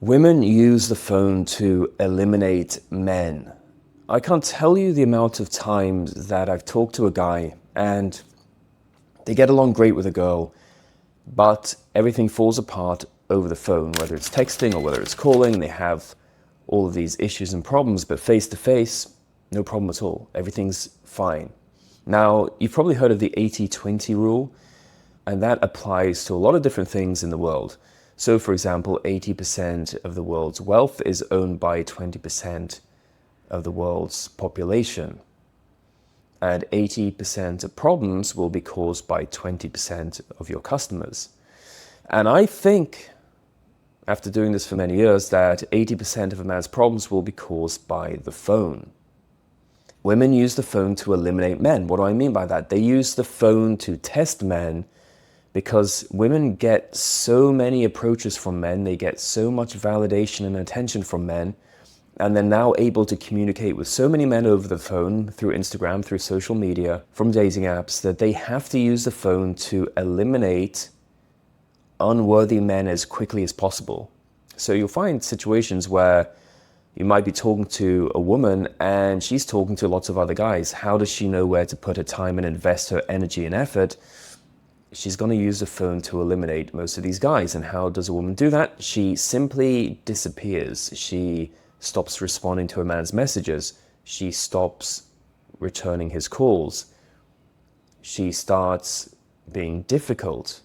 Women use the phone to eliminate men. I can't tell you the amount of times that I've talked to a guy and they get along great with a girl, but everything falls apart over the phone, whether it's texting or whether it's calling. They have all of these issues and problems, but face to face, no problem at all. Everything's fine. Now, you've probably heard of the 80-20 rule, and that applies to a lot of different things in the world. So, for example, 80% of the world's wealth is owned by 20% of the world's population. And 80% of problems will be caused by 20% of your customers. And I think, after doing this for many years, that 80% of a man's problems will be caused by the phone. Women use the phone to eliminate men. What do I mean by that? They use the phone to test men, because women get so many approaches from men, they get so much validation and attention from men, and they're now able to communicate with so many men over the phone, through Instagram, through social media, from dating apps, that they have to use the phone to eliminate unworthy men as quickly as possible. So you'll find situations where you might be talking to a woman and she's talking to lots of other guys. How does she know where to put her time and invest her energy and effort? She's going to use the phone to eliminate most of these guys. And how does a woman do that? She simply disappears. She stops responding to a man's messages. She stops returning his calls. She starts being difficult.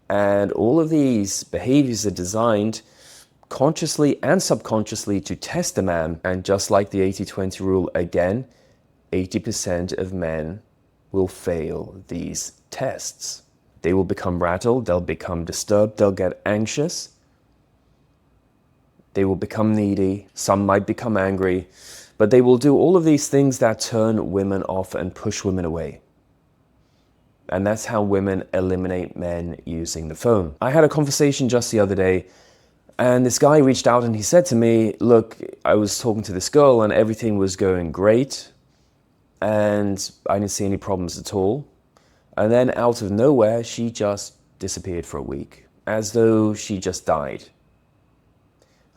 And all of these behaviors are designed consciously and subconsciously to test a man. And just like the 80-20 rule again, 80% of men will fail these tests. They will become rattled, they'll become disturbed, they'll get anxious, they will become needy, some might become angry, but they will do all of these things that turn women off and push women away. And that's how women eliminate men using the phone. I had a conversation just the other day, and this guy reached out and he said to me, look, I was talking to this girl and everything was going great, and I didn't see any problems at all. And then out of nowhere, she just disappeared for a week, as though she just died.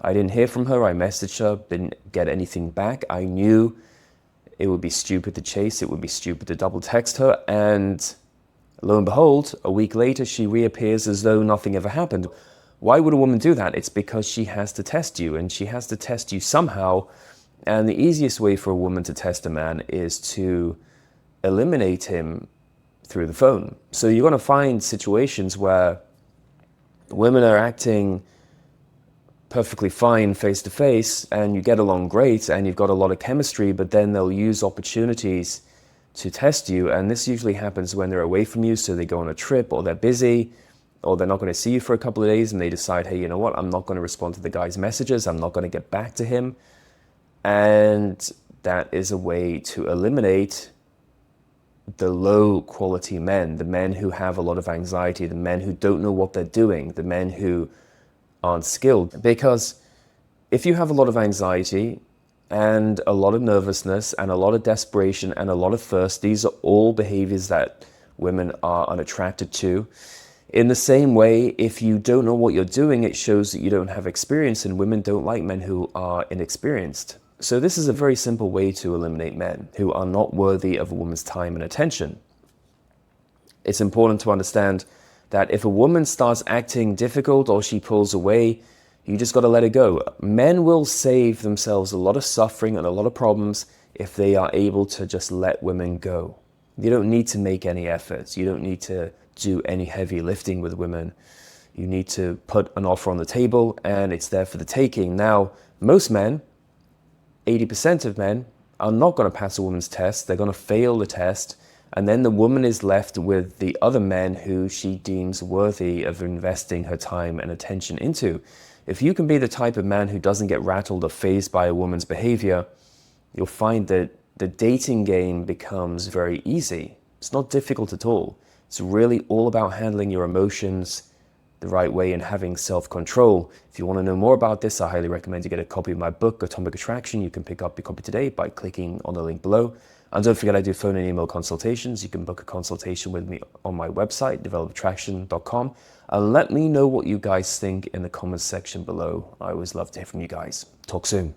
I didn't hear from her, I messaged her, didn't get anything back. I knew it would be stupid to chase, it would be stupid to double text her, and lo and behold, a week later, she reappears as though nothing ever happened. Why would a woman do that? It's because she has to test you, and she has to test you somehow. And the easiest way for a woman to test a man is to eliminate him through the phone. So you're going to find situations where women are acting perfectly fine face to face and you get along great and you've got a lot of chemistry, but then they'll use opportunities to test you. And this usually happens when they're away from you. So they go on a trip, or they're busy, or they're not going to see you for a couple of days, and they decide, hey, you know what? I'm not going to respond to the guy's messages. I'm not going to get back to him. And that is a way to eliminate the low quality men, the men who have a lot of anxiety, the men who don't know what they're doing, the men who aren't skilled. Because if you have a lot of anxiety and a lot of nervousness and a lot of desperation and a lot of thirst, these are all behaviors that women are unattracted to. In the same way, if you don't know what you're doing, it shows that you don't have experience, and women don't like men who are inexperienced. So this is a very simple way to eliminate men who are not worthy of a woman's time and attention. It's important to understand that if a woman starts acting difficult or she pulls away, you just got to let it go. Men will save themselves a lot of suffering and a lot of problems if they are able to just let women go. You don't need to make any efforts. You don't need to do any heavy lifting with women. You need to put an offer on the table and it's there for the taking. Now, most men, 80% of men, are not going to pass a woman's test. They're going to fail the test. And then the woman is left with the other men who she deems worthy of investing her time and attention into. If you can be the type of man who doesn't get rattled or fazed by a woman's behavior, you'll find that the dating game becomes very easy. It's not difficult at all. It's really all about handling your emotions the right way and having self-control. If you want to know more about this, I highly recommend you get a copy of my book, Atomic Attraction. You can pick up your copy today by clicking on the link below. And don't forget, I do phone and email consultations. You can book a consultation with me on my website, develofattraction.com. Let me know what you guys think in the comments section below. I always love to hear from you guys. Talk soon.